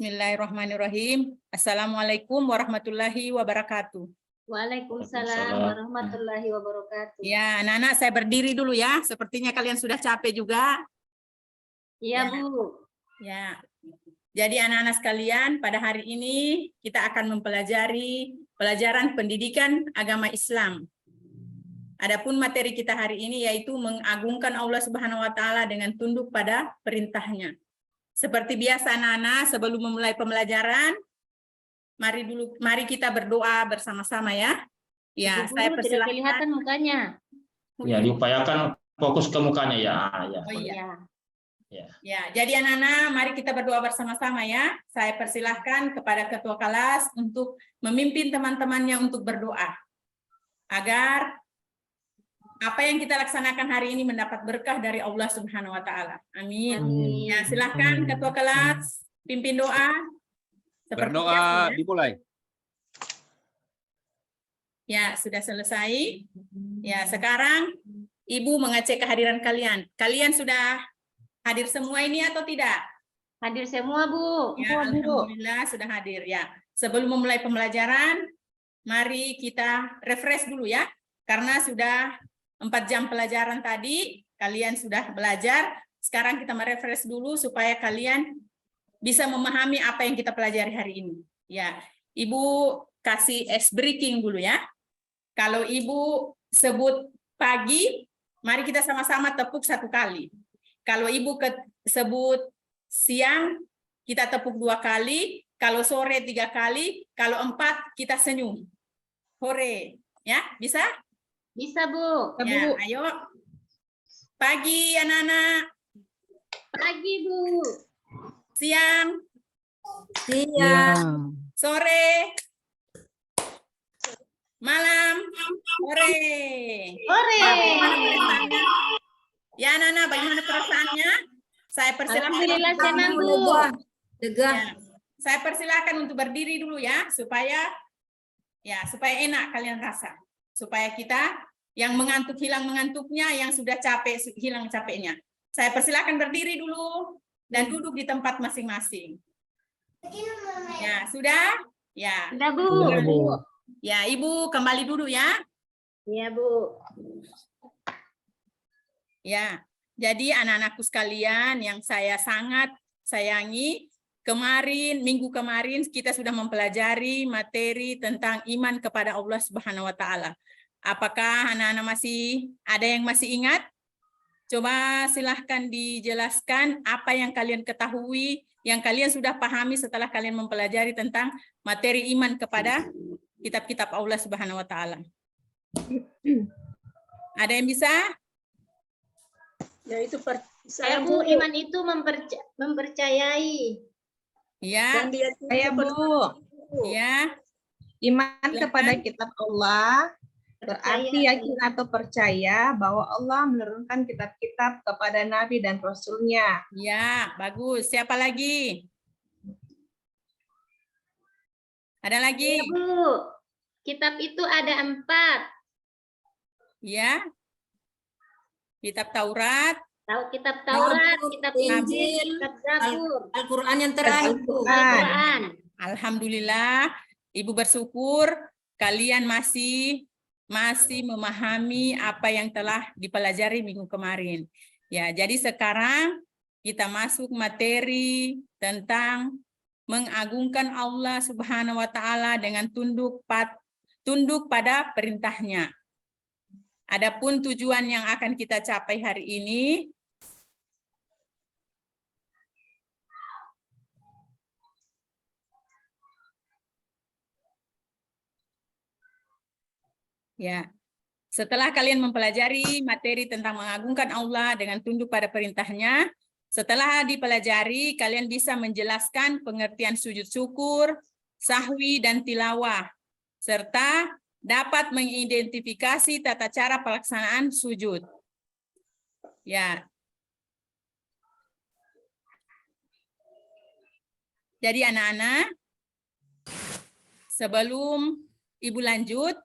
Bismillahirrahmanirrahim. Assalamualaikum warahmatullahi wabarakatuh. Waalaikumsalam warahmatullahi wabarakatuh. Ya, anak-anak saya berdiri dulu ya. Sepertinya kalian sudah capek juga. Iya, Ya. Bu. Ya. Jadi anak-anak sekalian, pada hari ini kita akan mempelajari pelajaran pendidikan agama Islam. Adapun materi kita hari ini yaitu mengagungkan Allah Subhanahu wa taala dengan tunduk pada perintahnya. Seperti biasa anak-anak, sebelum memulai pembelajaran, mari kita berdoa bersama-sama ya. Ya, Ibu saya Guru tidak persilahkan. kelihatan mukanya. Ya, diupayakan fokus ke mukanya ya. Ya. Oh iya. Ya. Ya, jadi anak-anak, mari kita berdoa bersama-sama ya. Saya persilahkan kepada ketua kelas untuk memimpin teman-temannya untuk berdoa. Agar apa yang kita laksanakan hari ini mendapat berkah dari Allah Subhanahu wa taala. Amin. Amin. Ya, silakan ketua kelas pimpin doa. Seperti Berdoa biasa, ya. dimulai. Ya, sudah selesai. Ya, sekarang Ibu mengecek kehadiran kalian. Kalian sudah hadir semua ini atau tidak? Hadir semua, Bu. Ya, alhamdulillah sudah hadir ya. Sebelum memulai pembelajaran, mari kita refresh dulu ya. Karena sudah 4 jam pelajaran tadi, kalian sudah belajar. Sekarang kita merefresh dulu supaya kalian bisa memahami apa yang kita pelajari hari ini. Ya, Ibu kasih ice breaking dulu ya. Kalau Ibu sebut pagi, mari kita sama-sama tepuk 1 kali. Kalau Ibu sebut siang, kita tepuk 2 kali. Kalau sore 3 kali. Kalau 4, kita senyum. Hore. Ya, bisa? Bisa, Bu. Ya, ayo. Pagi, anak-anak. Pagi, Bu. Siang. Siang. Sore. Malam. Sore. Sore. Bagaimana perasaannya? Ya, anak-anak, bagaimana perasaannya? Saya persilahkan. Alhamdulillah senang, Bu. Lega. Ya, saya persilahkan untuk berdiri dulu ya, supaya enak kalian rasa. Supaya kita yang mengantuk hilang mengantuknya, yang sudah capek hilang capeknya. Saya persilahkan berdiri dulu dan duduk di tempat masing-masing. Ya, sudah? Ya. Sudah, Bu. Sudah, Bu. Ya, Ibu kembali dulu ya. Iya, Bu. Ya. Jadi anak-anakku sekalian yang saya sangat sayangi, minggu kemarin kita sudah mempelajari materi tentang iman kepada Allah Subhanahu wa taala. Apakah anak-anak ada yang masih ingat? Coba silahkan dijelaskan apa yang kalian ketahui, yang kalian sudah pahami setelah kalian mempelajari tentang materi iman kepada kitab-kitab Allah Subhanahu wa taala. Ada yang bisa? Yaitu Saya, Bu, iman itu mempercayai. Ya. saya Bu. Ya. Iman Silakan. kepada kitab Allah berarti yakin atau percaya bahwa Allah menurunkan kitab-kitab kepada Nabi dan Rasul-Nya. Ya, bagus. Siapa lagi? Ada lagi? Iya, Bu. Kitab itu ada 4. Ya. Kitab Taurat, Kitab Taurat, kitab Injil, kitab Zabur, Al-Quran yang terakhir. Al-Quran. alhamdulillah, Ibu bersyukur kalian masih memahami apa yang telah dipelajari minggu kemarin. Ya, jadi sekarang kita masuk materi tentang mengagungkan Allah Subhanahu wa taala dengan tunduk pada perintahnya. Adapun tujuan yang akan kita capai hari ini ya, setelah kalian mempelajari materi tentang mengagungkan Allah dengan tunduk pada perintahnya, setelah dipelajari, kalian bisa menjelaskan pengertian sujud syukur, sahwi, dan tilawah, serta dapat mengidentifikasi tata cara pelaksanaan sujud. Ya. Jadi anak-anak, sebelum Ibu lanjut,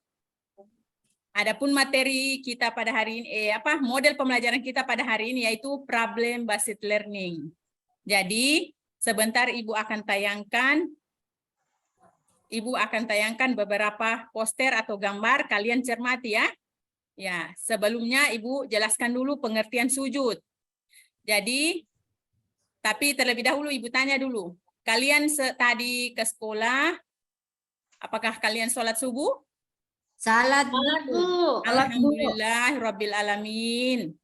adapun materi kita pada hari ini, model pembelajaran kita pada hari ini yaitu problem based learning. Jadi Sebentar Ibu akan tayangkan beberapa poster atau gambar, kalian cermati ya. Ya, sebelumnya Ibu jelaskan dulu pengertian sujud. Jadi, tapi terlebih dahulu Ibu tanya dulu. Kalian tadi ke sekolah, apakah kalian sholat subuh? Salat, Bu. Alhamdulillah Rabbil Alamin.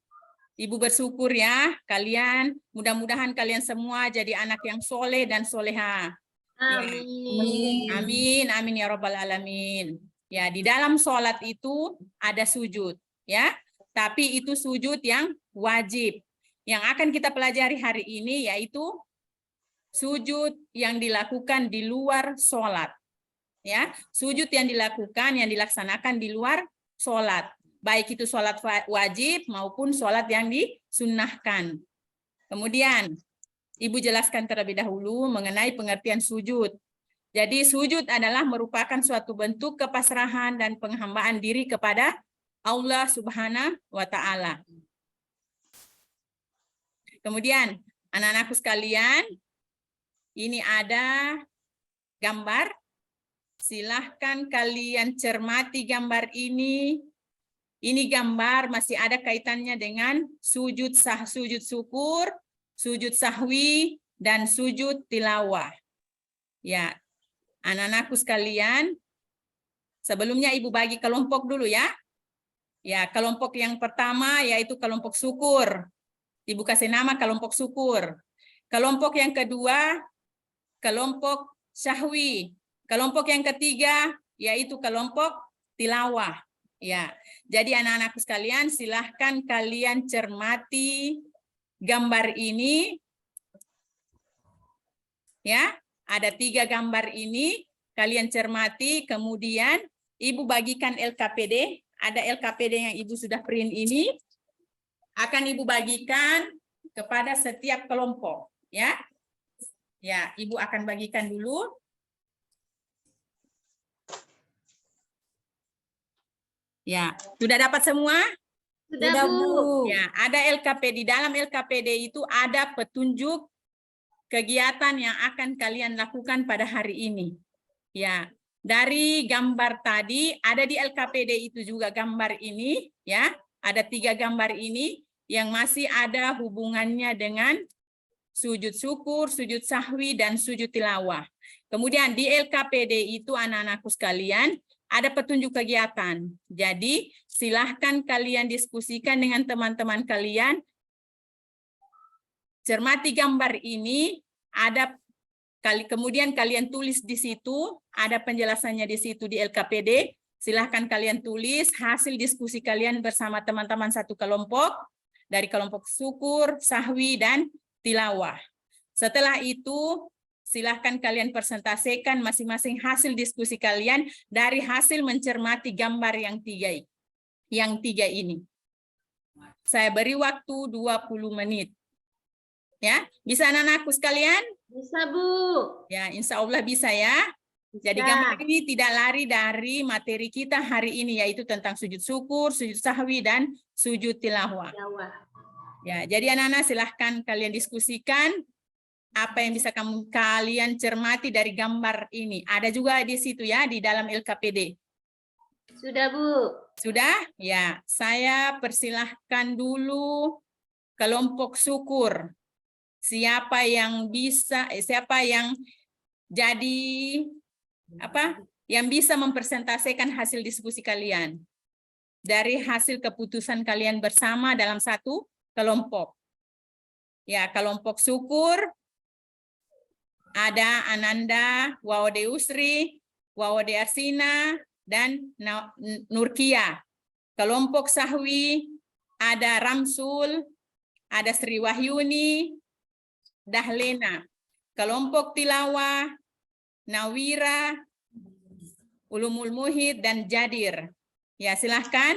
Ibu bersyukur ya, kalian mudah-mudahan kalian semua jadi anak yang soleh dan soleha. Amin. Amin, amin ya Rabbal Alamin. Ya, di dalam sholat itu ada sujud, ya. Tapi itu sujud yang wajib. Yang akan kita pelajari hari ini yaitu sujud yang dilakukan di luar sholat. Ya, sujud yang dilaksanakan di luar sholat. Baik itu sholat wajib maupun sholat yang disunnahkan. Kemudian, Ibu jelaskan terlebih dahulu mengenai pengertian sujud. Jadi sujud adalah merupakan suatu bentuk kepasrahan dan penghambaan diri kepada Allah Subhanahu wa Ta'ala. Kemudian, anak-anakku sekalian, ini ada gambar. Silahkan kalian cermati gambar ini. Ini gambar masih ada kaitannya dengan sujud syukur, sujud sahwi, dan sujud tilawah. Ya, anak-anakku sekalian, sebelumnya Ibu bagi kelompok dulu ya. Ya, kelompok yang pertama yaitu kelompok syukur. Ibu kasih nama kelompok syukur. Kelompok yang kedua, kelompok syahwi. Kelompok yang ketiga yaitu kelompok tilawah. Ya, jadi anak-anakku sekalian silahkan kalian cermati gambar ini. Ya, ada 3 gambar ini, kalian cermati, kemudian Ibu bagikan LKPD, ada LKPD yang Ibu sudah print ini, akan Ibu bagikan kepada setiap kelompok. Ya, ya, Ibu akan bagikan dulu. Ya, sudah dapat semua? Sudah, Bu. Ya, ada LKPD. Di dalam LKPD itu ada petunjuk kegiatan yang akan kalian lakukan pada hari ini. Ya, dari gambar tadi ada di LKPD itu juga gambar ini, ya. Ada 3 gambar ini yang masih ada hubungannya dengan sujud syukur, sujud sahwi, dan sujud tilawah. Kemudian di LKPD itu anak-anakku sekalian ada petunjuk kegiatan. Jadi silahkan kalian diskusikan dengan teman-teman kalian. Cermati gambar ini, kemudian kalian tulis di situ, ada penjelasannya di situ di LKPD. Silahkan kalian tulis hasil diskusi kalian bersama teman-teman satu kelompok, dari kelompok syukur, sahwi, dan tilawah. Setelah itu, silahkan kalian presentasikan masing-masing hasil diskusi kalian dari hasil mencermati gambar yang tiga ini. Saya beri waktu 20 menit. Ya, bisa anak-anakku sekalian? Bisa, Bu. Ya, insya Allah bisa ya. Jadi gambar ini tidak lari dari materi kita hari ini, yaitu tentang sujud syukur, sujud sahwi, dan sujud tilawah. Ya, jadi anak-anak silahkan kalian diskusikan apa yang bisa kalian cermati dari gambar ini. Ada juga di situ ya, di dalam LKPD. Sudah, Bu. Sudah? Ya, saya persilahkan dulu kelompok syukur. Siapa yang jadi yang bisa mempresentasikan hasil diskusi kalian dari hasil keputusan kalian bersama dalam satu kelompok. Ya, kelompok syukur ada Ananda, Wawode Usri, Wawode Arsina, dan Nurkia. Kelompok sahwi ada Ramsul, ada Sri Wahyuni, Dahlena. Kelompok tilawah Nawira, Ulumul Muhid, dan Jadir. Ya, silahkan.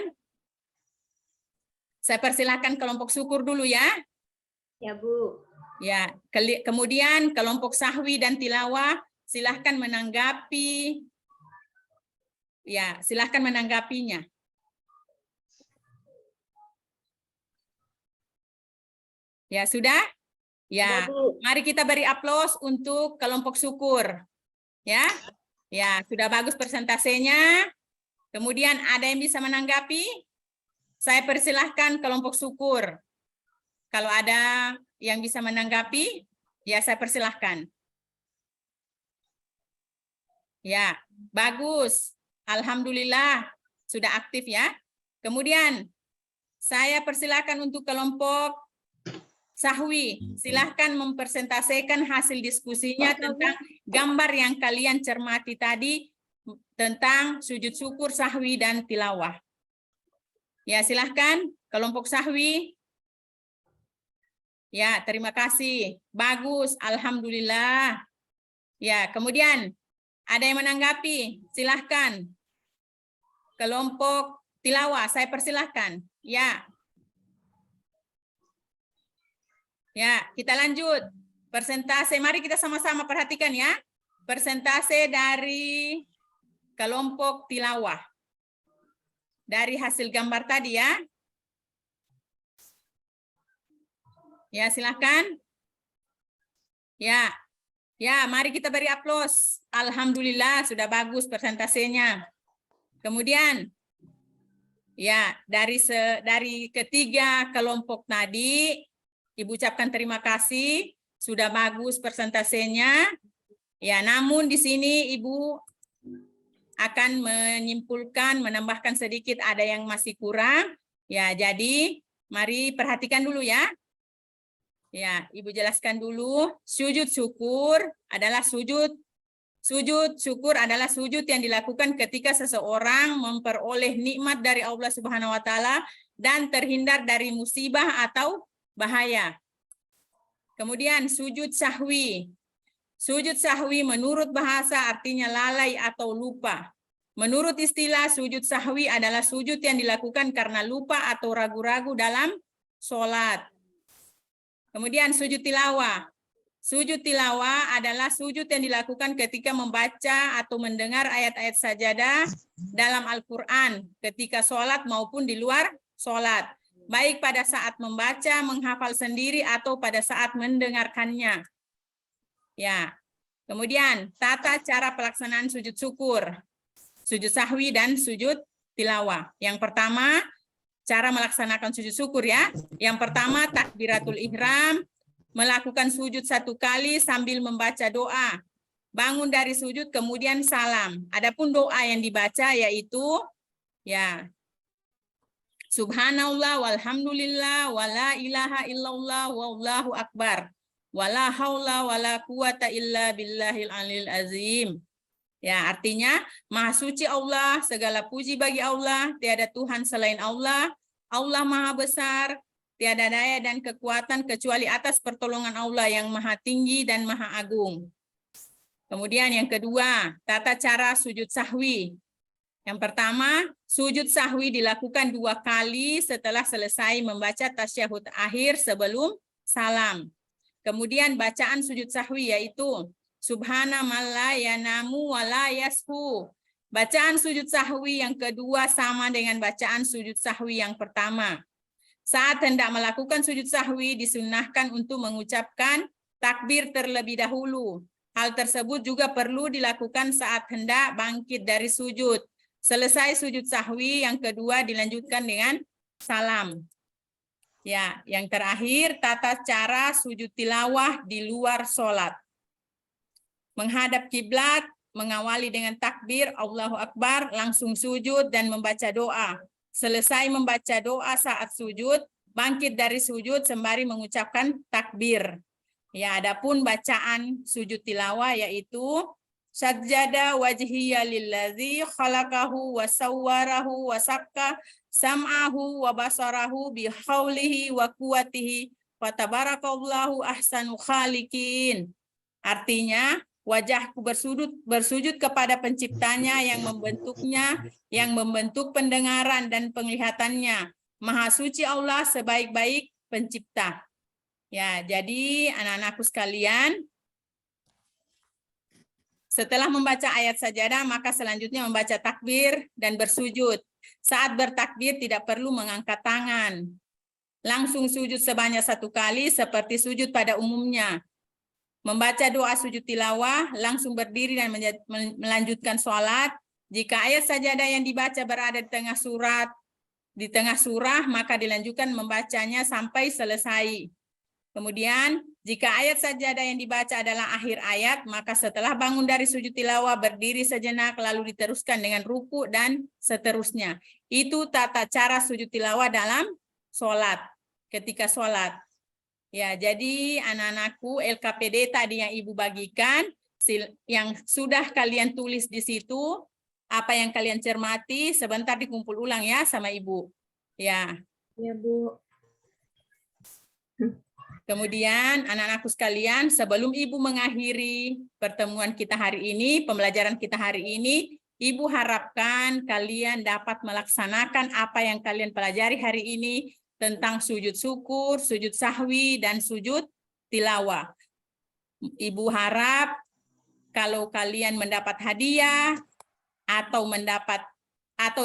Saya persilahkan kelompok syukur dulu ya. Ya, Bu. Ya, kemudian kelompok sahwi dan tilawah silahkan menanggapi. Ya, silahkan menanggapinya. Ya, sudah? Ya, Bu. mari kita beri aplaus untuk kelompok syukur. Ya, ya sudah bagus persentasenya. Kemudian ada yang bisa menanggapi? Saya persilahkan kelompok syukur. Kalau ada yang bisa menanggapi, ya saya persilahkan. Ya, bagus. Alhamdulillah sudah aktif ya. Kemudian saya persilahkan untuk kelompok sahwi. Silahkan mempresentasikan hasil diskusinya tentang gambar yang kalian cermati tadi tentang sujud syukur, sahwi, dan tilawah. Ya, silahkan kelompok sahwi. Ya, terima kasih. Bagus, alhamdulillah. Ya, kemudian ada yang menanggapi? Silahkan. Kelompok tilawah, saya persilahkan. Ya. Ya, kita lanjut. Persentase, mari kita sama-sama perhatikan ya. Persentase dari kelompok tilawah. Dari hasil gambar tadi ya. Ya, silakan. Ya. Ya, mari kita beri aplaus. Alhamdulillah sudah bagus persentasenya. Kemudian ya, dari ketiga kelompok tadi Ibu ucapkan terima kasih, sudah bagus persentasenya. Ya, namun di sini Ibu akan menyimpulkan, menambahkan sedikit, ada yang masih kurang. Ya, jadi mari perhatikan dulu ya. Ya, Ibu jelaskan dulu. Sujud syukur adalah sujud syukur adalah sujud yang dilakukan ketika seseorang memperoleh nikmat dari Allah Subhanahu wa taala dan terhindar dari musibah atau bahaya. Kemudian sujud sahwi. Sujud sahwi menurut bahasa artinya lalai atau lupa. Menurut istilah, sujud sahwi adalah sujud yang dilakukan karena lupa atau ragu-ragu dalam sholat. Kemudian sujud tilawah. Sujud tilawah adalah sujud yang dilakukan ketika membaca atau mendengar ayat-ayat sajadah dalam Al-Quran ketika sholat maupun di luar sholat. Baik pada saat membaca, menghafal sendiri, atau pada saat mendengarkannya. Ya. Kemudian, tata cara pelaksanaan sujud syukur, sujud sahwi, dan sujud tilawah. Yang pertama, cara melaksanakan sujud syukur ya. Yang pertama, takbiratul ihram, melakukan sujud 1 kali sambil membaca doa. Bangun dari sujud, kemudian salam. Adapun doa yang dibaca yaitu, ya, Subhanallah walhamdulillah wala ilaha illallah wallahu akbar wala haula wala quwata illa billahil alil azim. Ya, artinya Maha suci Allah, segala puji bagi Allah, tiada Tuhan selain Allah, Allah Maha besar, tiada daya dan kekuatan kecuali atas pertolongan Allah yang Maha tinggi dan Maha agung. Kemudian yang kedua, tata cara sujud sahwi. Yang pertama, sujud sahwi dilakukan 2 kali setelah selesai membaca tasyahud akhir sebelum salam. Kemudian bacaan sujud sahwi yaitu Subhana man la yanamu wa la yashu. Bacaan sujud sahwi yang kedua sama dengan bacaan sujud sahwi yang pertama. Saat hendak melakukan sujud sahwi disunnahkan untuk mengucapkan takbir terlebih dahulu. Hal tersebut juga perlu dilakukan saat hendak bangkit dari sujud. Selesai sujud sahwi yang kedua dilanjutkan dengan salam. Ya, yang terakhir tata cara sujud tilawah di luar sholat. Menghadap kiblat, mengawali dengan takbir Allahu Akbar, langsung sujud dan membaca doa. Selesai membaca doa saat sujud, bangkit dari sujud sembari mengucapkan takbir. Ya, adapun bacaan sujud tilawah yaitu Sajjada wajhiya lillazi khalaqahu wa sawwarahu wa sakka sam'ahu wa basarahu bihaulihi wa quwatihi wa tabarakallahu ahsanu khaliqin. Artinya, wajahku bersujud kepada penciptanya yang membentuknya, yang membentuk pendengaran dan penglihatannya. Maha suci Allah sebaik-baik pencipta. Ya, jadi anak-anakku sekalian, setelah membaca ayat sajadah, maka selanjutnya membaca takbir dan bersujud. Saat bertakbir tidak perlu mengangkat tangan. langsung sujud sebanyak 1 kali seperti sujud pada umumnya. Membaca doa sujud tilawah, langsung berdiri dan melanjutkan sholat. Jika ayat sajadah yang dibaca berada di tengah surah, maka dilanjutkan membacanya sampai selesai. Kemudian, jika ayat sajadah yang dibaca adalah akhir ayat, maka setelah bangun dari sujud tilawah, berdiri sejenak, lalu diteruskan dengan ruku dan seterusnya. Itu tata cara sujud tilawah dalam sholat, ketika sholat. Ya, jadi anak-anakku LKPD tadi yang Ibu bagikan, yang sudah kalian tulis di situ, apa yang kalian cermati, sebentar dikumpul ulang ya sama Ibu. Ya. Ya, Bu. Kemudian anak-anakku sekalian, sebelum Ibu mengakhiri pertemuan kita hari ini, pembelajaran kita hari ini, Ibu harapkan kalian dapat melaksanakan apa yang kalian pelajari hari ini, tentang sujud syukur, sujud sahwi, dan sujud tilawah. Ibu harap kalau kalian mendapat hadiah atau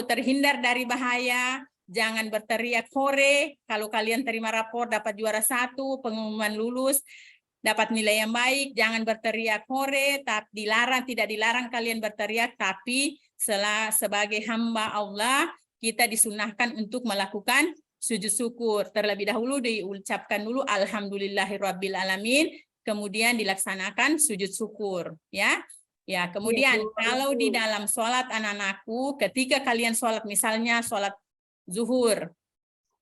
terhindar dari bahaya, jangan berteriak hore. Kalau kalian terima rapor dapat juara 1, pengumuman lulus, dapat nilai yang baik, jangan berteriak hore, tapi tidak dilarang kalian berteriak, tapi sebagai hamba Allah, kita disunahkan untuk melakukan sujud syukur. Terlebih dahulu diucapkan dulu alhamdulillahirabbil alamin, kemudian dilaksanakan sujud syukur, ya. Ya, kemudian kalau di dalam sholat anak-anakku, ketika kalian sholat, misalnya sholat zuhur,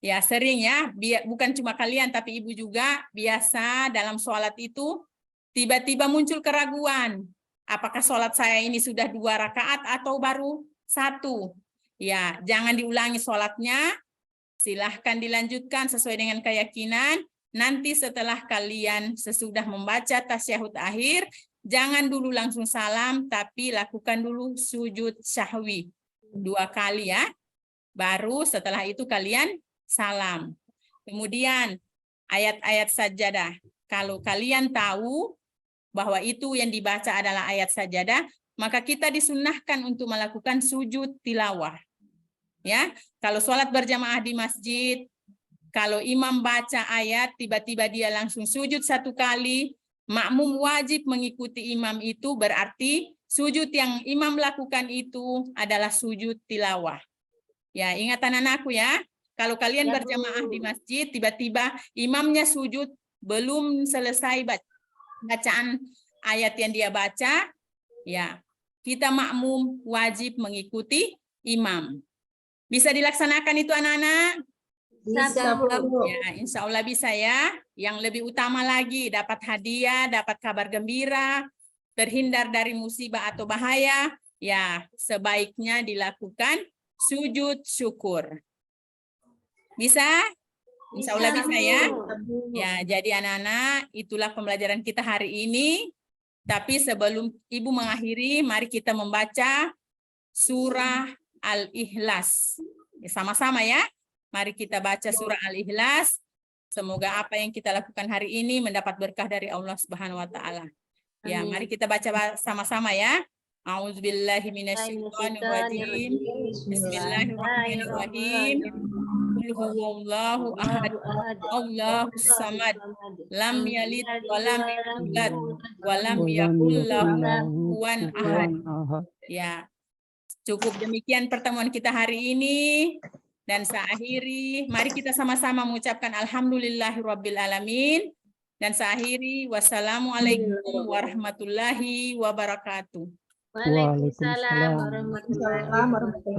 ya sering ya, bukan cuma kalian tapi Ibu juga biasa dalam sholat itu tiba-tiba muncul keraguan, apakah sholat saya ini sudah 2 rakaat atau baru 1? Ya, jangan diulangi sholatnya. Silahkan dilanjutkan sesuai dengan keyakinan. Nanti setelah kalian sesudah membaca tasyahud akhir, jangan dulu langsung salam, tapi lakukan dulu sujud syahwi 2 kali ya. Baru setelah itu kalian salam. Kemudian ayat-ayat sajadah. Kalau kalian tahu bahwa itu yang dibaca adalah ayat sajadah, maka kita disunnahkan untuk melakukan sujud tilawah. Ya, kalau sholat berjamaah di masjid, kalau imam baca ayat, tiba-tiba dia langsung sujud 1 kali, makmum wajib mengikuti imam itu, berarti sujud yang imam lakukan itu adalah sujud tilawah. Ya, ingat anak-anakku ya, kalau kalian berjamaah di masjid, tiba-tiba imamnya sujud, belum selesai bacaan ayat yang dia baca, ya, kita makmum wajib mengikuti imam. Bisa dilaksanakan itu anak-anak? Bisa, Bu. Ya, insya Allah bisa ya. Yang lebih utama lagi, dapat hadiah, dapat kabar gembira, terhindar dari musibah atau bahaya, ya sebaiknya dilakukan sujud syukur. Bisa? Insya Allah bisa ya. Ya, jadi anak-anak, itulah pembelajaran kita hari ini. Tapi sebelum Ibu mengakhiri, mari kita membaca surah Al-Ikhlas. Sama-sama ya. Mari kita baca surah Al-Ikhlas. Semoga apa yang kita lakukan hari ini mendapat berkah dari Allah Subhanahu wa taala. Ya, mari kita baca sama-sama ya. A'udzubillahi minasyaitonirrajim. Bismillahirrahmanirrahim. Qul huwallahu ahad. Allahus samad. Lam yalid wa lam yulad wa lam yakul lahu kufuwan ahad. Ya. Cukup demikian pertemuan kita hari ini. Dan seakhiri, mari kita sama-sama mengucapkan alhamdulillahirabbil alamin. Dan seakhiri, wassalamualaikum warahmatullahi wabarakatuh. Waalaikumsalam warahmatullahi wabarakatuh.